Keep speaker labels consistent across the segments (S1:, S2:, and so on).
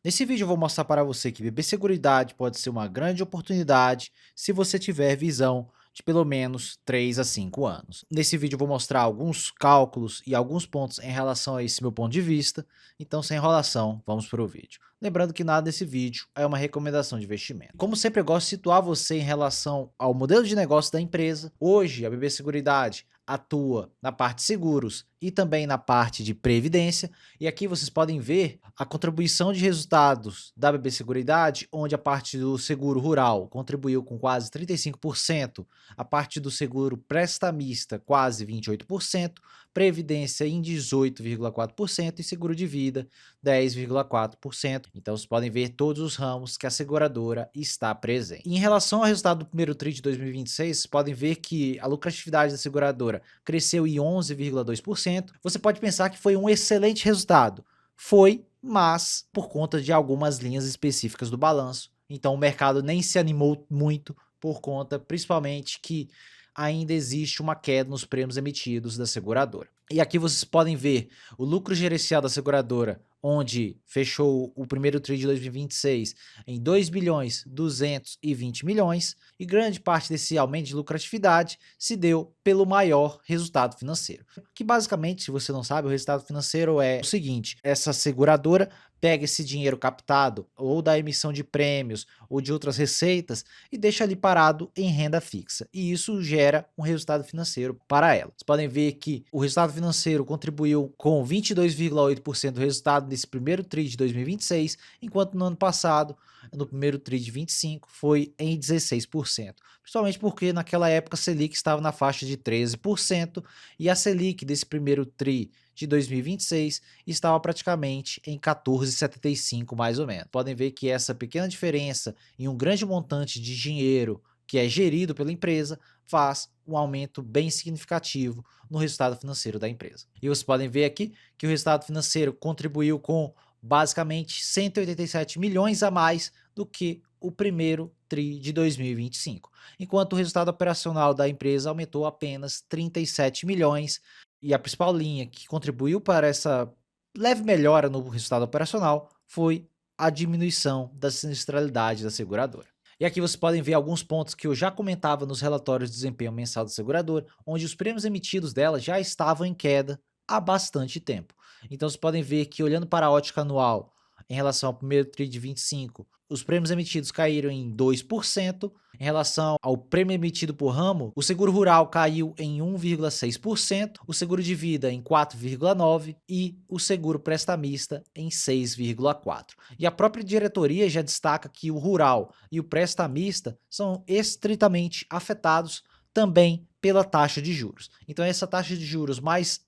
S1: Nesse vídeo eu vou mostrar para você que BB Seguridade pode ser uma grande oportunidade se você tiver visão de pelo menos 3 a 5 anos. Nesse vídeo eu vou mostrar alguns cálculos e alguns pontos em relação a esse meu ponto de vista, então sem enrolação, vamos para o vídeo. Lembrando que nada desse vídeo é uma recomendação de investimento. Como sempre eu gosto de situar você em relação ao modelo de negócio da empresa. Hoje a BB Seguridade atua na parte de seguros e também na parte de previdência, e aqui vocês podem ver a contribuição de resultados da BB Seguridade, onde a parte do seguro rural contribuiu com quase 35%, a parte do seguro prestamista quase 28%, previdência em 18,4% e seguro de vida 10,4%. Então vocês podem ver todos os ramos que a seguradora está presente. Em relação ao resultado do primeiro TRI de 2026, vocês podem ver que a lucratividade da seguradora cresceu em 11,2%. Você pode pensar que foi um excelente resultado. Foi, mas por conta de algumas linhas específicas do balanço. Então o mercado nem se animou muito por conta, principalmente, que ainda existe uma queda nos prêmios emitidos da seguradora. E aqui vocês podem ver o lucro gerencial da seguradora, onde fechou o primeiro TRI de 2026 em 2 bilhões 220 milhões, e grande parte desse aumento de lucratividade se deu pelo maior resultado financeiro. Que basicamente, se você não sabe, o resultado financeiro é o seguinte: essa seguradora pega esse dinheiro captado ou da emissão de prêmios ou de outras receitas e deixa ali parado em renda fixa, e isso gera um resultado financeiro para ela. Vocês podem ver que o resultado financeiro contribuiu com 22,8% do resultado nesse primeiro TRI de 2026, enquanto no ano passado, no primeiro TRI de 25, foi em 16%. Principalmente porque naquela época a Selic estava na faixa de 13% e a Selic desse primeiro TRI de 2026 estava praticamente em 14,75 mais ou menos. Podem ver que essa pequena diferença em um grande montante de dinheiro que é gerido pela empresa faz um aumento bem significativo no resultado financeiro da empresa. E vocês podem ver aqui que o resultado financeiro contribuiu com basicamente 187 milhões a mais do que o primeiro TRI de 2025, enquanto o resultado operacional da empresa aumentou apenas 37 milhões, e a principal linha que contribuiu para essa leve melhora no resultado operacional foi a diminuição da sinistralidade da seguradora. E aqui vocês podem ver alguns pontos que eu já comentava nos relatórios de desempenho mensal da seguradora, onde os prêmios emitidos dela já estavam em queda há bastante tempo. Então vocês podem ver que, olhando para a ótica anual, em relação ao primeiro TRI de 25, os prêmios emitidos caíram em 2%. Em relação ao prêmio emitido por ramo, o seguro rural caiu em 1,6%, o seguro de vida em 4,9% e o seguro prestamista em 6,4%. E a própria diretoria já destaca que o rural e o prestamista são estritamente afetados também pela taxa de juros. Então essa taxa de juros mais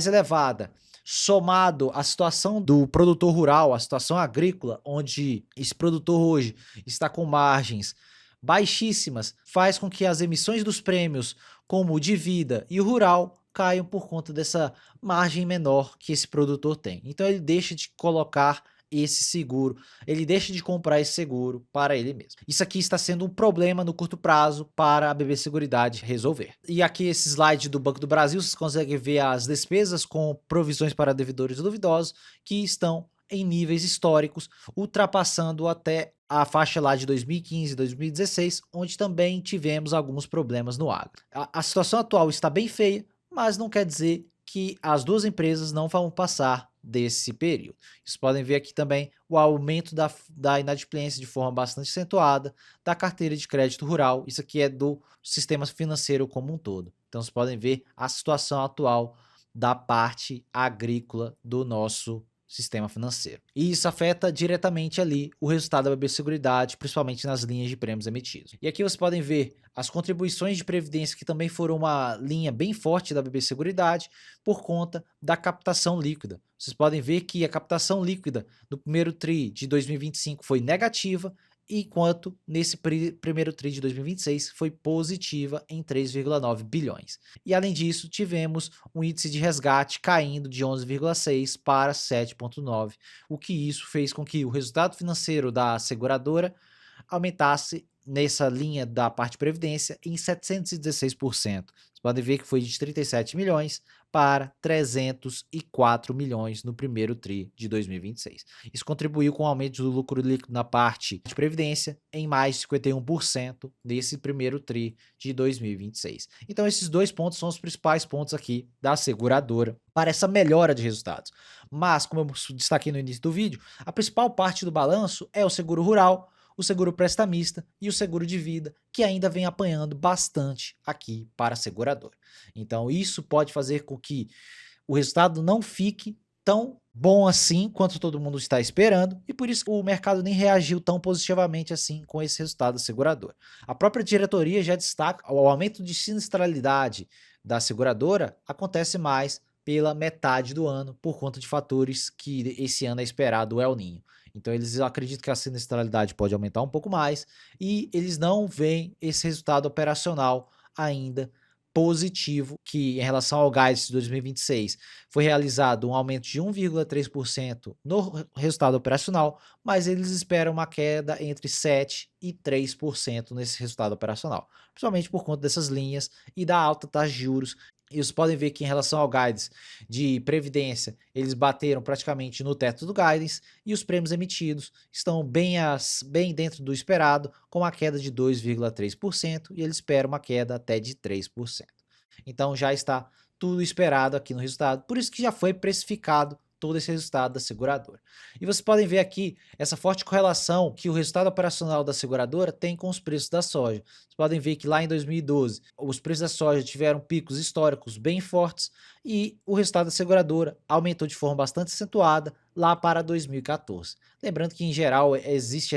S1: elevada, somado à situação do produtor rural, a situação agrícola, onde esse produtor hoje está com margens baixíssimas, faz com que as emissões dos prêmios, como o de vida e o rural, caiam por conta dessa margem menor que esse produtor tem. Então ele deixa de colocar esse seguro, ele deixa de comprar esse seguro para ele mesmo. Isso aqui está sendo um problema no curto prazo para a BB Seguridade resolver. E aqui esse slide do Banco do Brasil, vocês conseguem ver as despesas com provisões para devedores duvidosos que estão em níveis históricos, ultrapassando até a faixa lá de 2015 e 2016, onde também tivemos alguns problemas no agro. A situação atual está bem feia, mas não quer dizer que as duas empresas não vão passar desse período. Vocês podem ver aqui também o aumento da inadimplência de forma bastante acentuada da carteira de crédito rural. Isso aqui é do sistema financeiro como um todo. Então vocês podem ver a situação atual da parte agrícola do nosso sistema financeiro. E isso afeta diretamente ali o resultado da BB Seguridade, principalmente nas linhas de prêmios emitidos. E aqui vocês podem ver as contribuições de previdência, que também foram uma linha bem forte da BB Seguridade por conta da captação líquida. Vocês podem ver que a captação líquida do primeiro TRI de 2025 foi negativa, enquanto nesse primeiro TRI de 2026 foi positiva em 3,9 bilhões. E além disso, tivemos um índice de resgate caindo de 11,6 para 7,9, o que isso fez com que o resultado financeiro da seguradora aumentasse nessa linha da parte de previdência em 716%. Vocês podem ver que foi de 37 milhões para 304 milhões no primeiro TRI de 2026. Isso contribuiu com o aumento do lucro líquido na parte de previdência em mais de 51% nesse primeiro TRI de 2026. Então esses dois pontos são os principais pontos aqui da seguradora para essa melhora de resultados. Mas, como eu destaquei no início do vídeo, a principal parte do balanço é o seguro rural, o seguro prestamista e o seguro de vida, que ainda vem apanhando bastante aqui para a seguradora. Então isso pode fazer com que o resultado não fique tão bom assim quanto todo mundo está esperando, e por isso o mercado nem reagiu tão positivamente assim com esse resultado da seguradora. A própria diretoria já destaca o aumento de sinistralidade da seguradora acontece mais pela metade do ano por conta de fatores que esse ano é esperado o El Ninho. Então eles acreditam que a sinistralidade pode aumentar um pouco mais e eles não veem esse resultado operacional ainda positivo, que em relação ao guidance de 2026 foi realizado um aumento de 1,3% no resultado operacional, mas eles esperam uma queda entre 7% e 3% nesse resultado operacional, principalmente por conta dessas linhas e da alta taxa de juros. E vocês podem ver que em relação ao guidance de previdência, eles bateram praticamente no teto do guidance e os prêmios emitidos estão bem dentro do esperado, com uma queda de 2,3% e eles esperam uma queda até de 3%. Então já está tudo esperado aqui no resultado, por isso que já foi precificado todo esse resultado da seguradora. E vocês podem ver aqui essa forte correlação que o resultado operacional da seguradora tem com os preços da soja. Vocês podem ver que lá em 2012 os preços da soja tiveram picos históricos bem fortes e o resultado da seguradora aumentou de forma bastante acentuada lá para 2014. Lembrando que em geral existe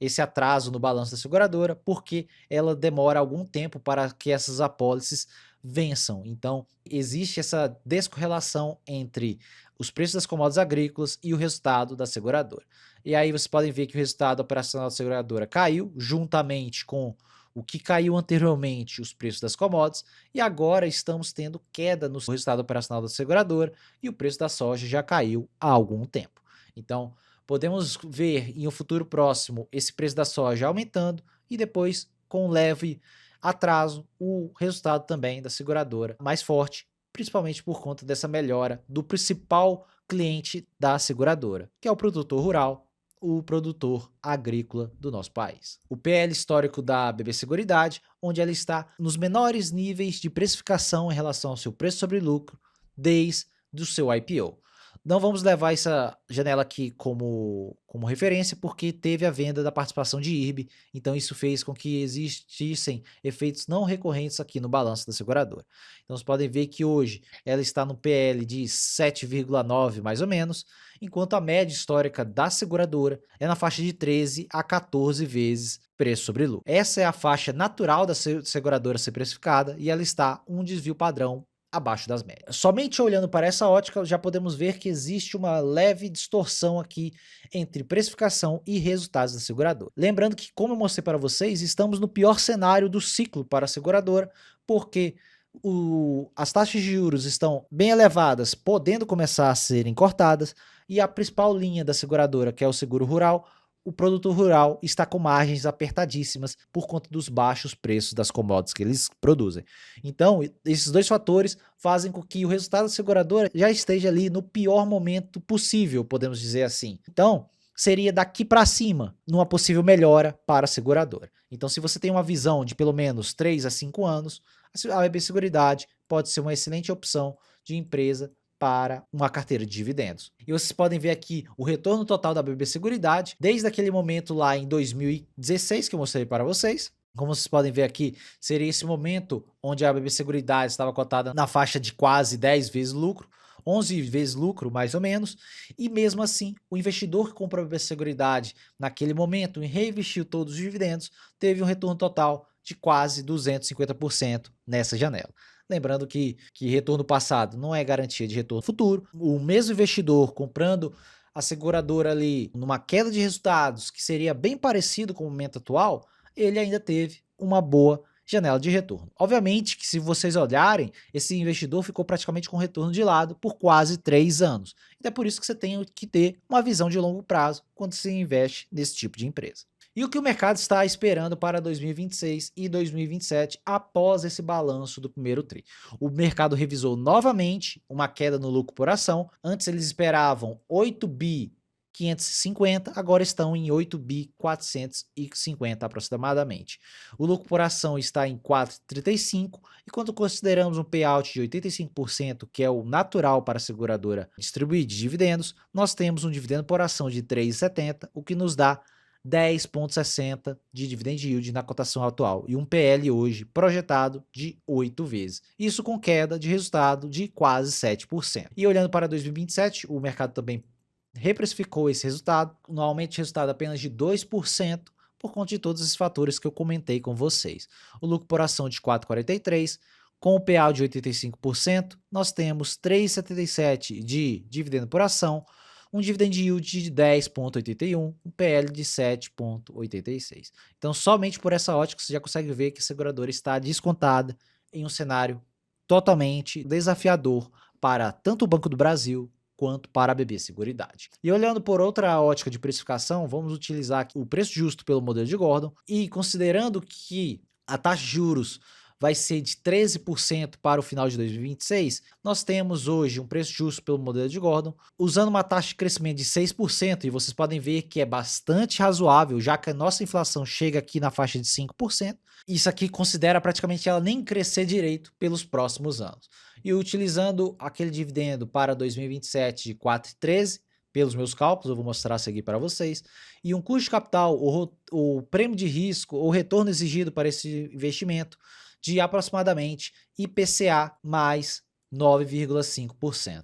S1: esse atraso no balanço da seguradora porque ela demora algum tempo para que essas apólices vençam. Então existe essa descorrelação entre os preços das commodities agrícolas e o resultado da seguradora. E aí vocês podem ver que o resultado operacional da seguradora caiu, juntamente com o que caiu anteriormente os preços das commodities, e agora estamos tendo queda no resultado operacional da seguradora e o preço da soja já caiu há algum tempo. Então podemos ver em um futuro próximo esse preço da soja aumentando e depois com um leve atraso o resultado também da seguradora mais forte, principalmente por conta dessa melhora do principal cliente da seguradora, que é o produtor rural, o produtor agrícola do nosso país. O PL histórico da BB Seguridade, onde ela está nos menores níveis de precificação em relação ao seu preço sobre lucro desde o seu IPO. Não vamos levar essa janela aqui como referência, porque teve a venda da participação de IRB, então isso fez com que existissem efeitos não recorrentes aqui no balanço da seguradora. Então vocês podem ver que hoje ela está no PL de 7,9 mais ou menos, enquanto a média histórica da seguradora é na faixa de 13 a 14 vezes preço sobre lucro. Essa é a faixa natural da seguradora ser precificada e ela está um desvio padrão abaixo das médias. Somente olhando para essa ótica, já podemos ver que existe uma leve distorção aqui entre precificação e resultados da seguradora. Lembrando que, como eu mostrei para vocês, estamos no pior cenário do ciclo para a seguradora, porque as taxas de juros estão bem elevadas, podendo começar a serem cortadas, e a principal linha da seguradora, que é o seguro rural, o produtor rural está com margens apertadíssimas por conta dos baixos preços das commodities que eles produzem. Então, esses dois fatores fazem com que o resultado da seguradora já esteja ali no pior momento possível, podemos dizer assim. Então, seria daqui para cima, numa possível melhora para a seguradora. Então, se você tem uma visão de pelo menos 3 a 5 anos, a BB Seguridade pode ser uma excelente opção de empresa para uma carteira de dividendos. E vocês podem ver aqui o retorno total da BB Seguridade, desde aquele momento lá em 2016 que eu mostrei para vocês. Como vocês podem ver aqui, seria esse momento onde a BB Seguridade estava cotada na faixa de quase 10 vezes lucro, 11 vezes lucro mais ou menos, e mesmo assim o investidor que comprou a BB Seguridade naquele momento e reinvestiu todos os dividendos, teve um retorno total de quase 250% nessa janela. Lembrando que retorno passado não é garantia de retorno futuro. O mesmo investidor comprando a seguradora ali numa queda de resultados que seria bem parecido com o momento atual, ele ainda teve uma boa janela de retorno. Obviamente que se vocês olharem, esse investidor ficou praticamente com retorno de lado por quase 3 anos. Então é por isso que você tem que ter uma visão de longo prazo quando se investe nesse tipo de empresa. E o que o mercado está esperando para 2026 e 2027 após esse balanço do primeiro tri? O mercado revisou novamente uma queda no lucro por ação. Antes eles esperavam 8 bi 550, agora estão em 8 bi 450 aproximadamente. O lucro por ação está em 4,35 e quando consideramos um payout de 85%, que é o natural para a seguradora distribuir de dividendos, nós temos um dividendo por ação de 3,70, o que nos dá 10,60 de dividend yield na cotação atual e um PL hoje projetado de 8 vezes. Isso com queda de resultado de quase 7%. E olhando para 2027, o mercado também reprecificou esse resultado, no aumento de resultado apenas de 2%, por conta de todos esses fatores que eu comentei com vocês. O lucro por ação de 4,43, com o PA de 85%, nós temos 3,77 de dividendo por ação, um dividend yield de 10,81, um PL de 7,86. Então, somente por essa ótica, você já consegue ver que a seguradora está descontada em um cenário totalmente desafiador para tanto o Banco do Brasil quanto para a BB Seguridade. E olhando por outra ótica de precificação, vamos utilizar o preço justo pelo modelo de Gordon e considerando que a taxa de juros vai ser de 13% para o final de 2026, nós temos hoje um preço justo pelo modelo de Gordon, usando uma taxa de crescimento de 6%, e vocês podem ver que é bastante razoável, já que a nossa inflação chega aqui na faixa de 5%, isso aqui considera praticamente ela nem crescer direito pelos próximos anos. E utilizando aquele dividendo para 2027 de 4,13, pelos meus cálculos, eu vou mostrar a seguir para vocês, e um custo de capital, o prêmio de risco, ou retorno exigido para esse investimento, de aproximadamente IPCA mais 9,5%.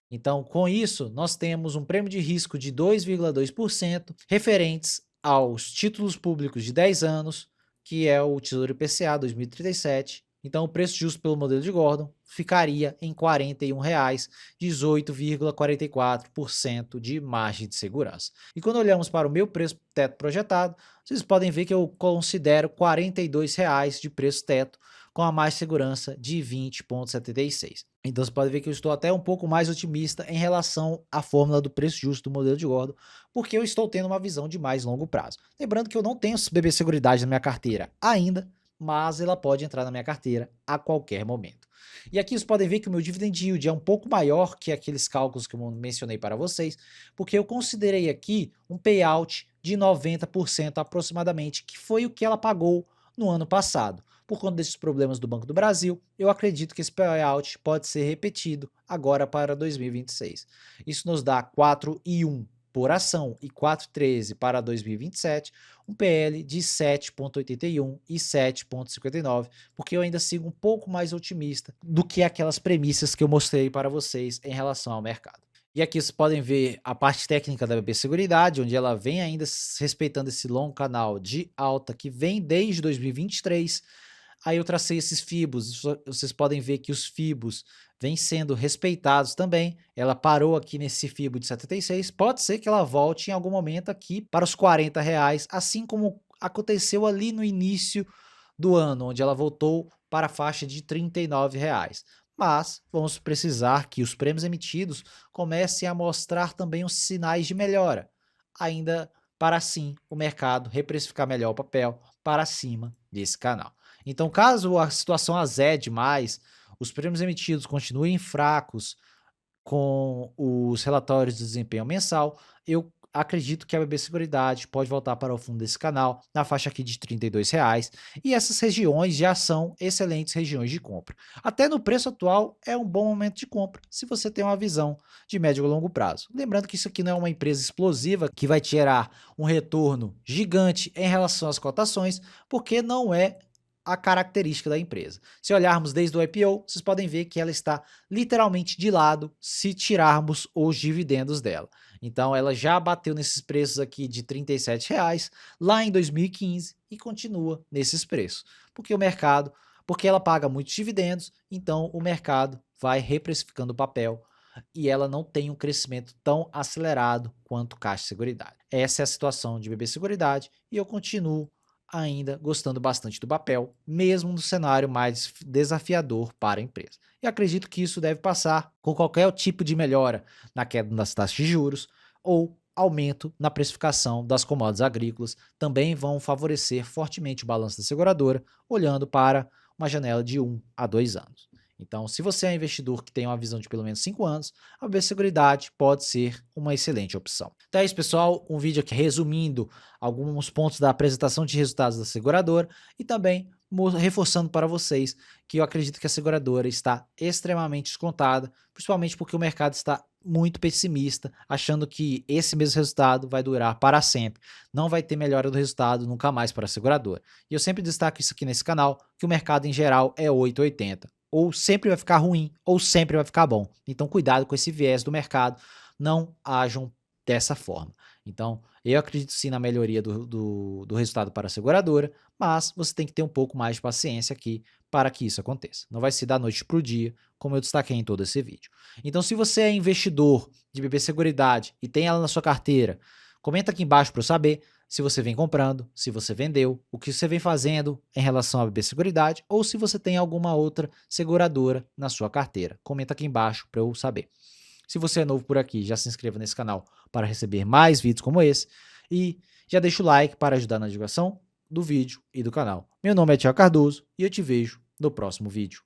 S1: Então, com isso, nós temos um prêmio de risco de 2,2% referentes aos títulos públicos de 10 anos, que é o Tesouro IPCA 2037. Então, o preço justo pelo modelo de Gordon ficaria em R$ 41,00, 18,44% de margem de segurança. E quando olhamos para o meu preço teto projetado, vocês podem ver que eu considero R$ 42,00 de preço teto, com a mais segurança de 20,76. Então você pode ver que eu estou até um pouco mais otimista em relação à fórmula do preço justo do modelo de Gordon, porque eu estou tendo uma visão de mais longo prazo. Lembrando que eu não tenho BB Seguridade na minha carteira ainda, mas ela pode entrar na minha carteira a qualquer momento. E aqui vocês podem ver que o meu dividend yield é um pouco maior que aqueles cálculos que eu mencionei para vocês, porque eu considerei aqui um payout de 90% aproximadamente, que foi o que ela pagou no ano passado. Por conta desses problemas do Banco do Brasil, eu acredito que esse payout pode ser repetido agora para 2026. Isso nos dá 4,1 por ação e 4,13 para 2027, um PL de 7,81 e 7,59, porque eu ainda sigo um pouco mais otimista do que aquelas premissas que eu mostrei para vocês em relação ao mercado. E aqui vocês podem ver a parte técnica da BB Seguridade, onde ela vem ainda respeitando esse longo canal de alta que vem desde 2023. Aí eu tracei esses fibos, vocês podem ver que os fibos vêm sendo respeitados também. Ela parou aqui nesse fibo de 76, pode ser que ela volte em algum momento aqui para os R$ 40,00, assim como aconteceu ali no início do ano, onde ela voltou para a faixa de R$ 39,00. Mas vamos precisar que os prêmios emitidos comecem a mostrar também os sinais de melhora, ainda para assim o mercado reprecificar melhor o papel para cima desse canal. Então, caso a situação azede mais, os prêmios emitidos continuem fracos com os relatórios de desempenho mensal, eu acredito que a BB Seguridade pode voltar para o fundo desse canal, na faixa aqui de R$ 32,00, e essas regiões já são excelentes regiões de compra. Até no preço atual é um bom momento de compra, se você tem uma visão de médio e longo prazo. Lembrando que isso aqui não é uma empresa explosiva que vai gerar um retorno gigante em relação às cotações, porque não é a característica da empresa. Se olharmos desde o IPO, vocês podem ver que ela está literalmente de lado se tirarmos os dividendos dela. Então ela já bateu nesses preços aqui de R$ 37,00 lá em 2015 e continua nesses preços, porque ela paga muitos dividendos, então o mercado vai reprecificando o papel e ela não tem um crescimento tão acelerado quanto Caixa Seguridade. Essa é a situação de BB Seguridade e eu continuo ainda gostando bastante do papel, mesmo no cenário mais desafiador para a empresa. E acredito que isso deve passar com qualquer tipo de melhora na queda das taxas de juros ou aumento na precificação das commodities agrícolas também vão favorecer fortemente o balanço da seguradora, olhando para uma janela de 1 a 2 anos. Então, se você é um investidor que tem uma visão de pelo menos 5 anos, a BB Seguridade pode ser uma excelente opção. Então é isso, pessoal, um vídeo aqui resumindo alguns pontos da apresentação de resultados da seguradora e também reforçando para vocês que eu acredito que a seguradora está extremamente descontada, principalmente porque o mercado está muito pessimista, achando que esse mesmo resultado vai durar para sempre. Não vai ter melhora do resultado nunca mais para a seguradora. E eu sempre destaco isso aqui nesse canal, que o mercado em geral é 880. Ou sempre vai ficar ruim, ou sempre vai ficar bom. Então cuidado com esse viés do mercado, não ajam dessa forma. Então, eu acredito sim na melhoria do resultado para a seguradora, mas você tem que ter um pouco mais de paciência aqui para que isso aconteça. Não vai ser da noite para o dia, como eu destaquei em todo esse vídeo. Então, se você é investidor de BB Seguridade e tem ela na sua carteira, comenta aqui embaixo para eu saber se você vem comprando, se você vendeu, o que você vem fazendo em relação à BB Seguridade ou se você tem alguma outra seguradora na sua carteira. Comenta aqui embaixo para eu saber. Se você é novo por aqui, já se inscreva nesse canal para receber mais vídeos como esse e já deixa o like para ajudar na divulgação do vídeo e do canal. Meu nome é Thiago Cardoso e eu te vejo no próximo vídeo.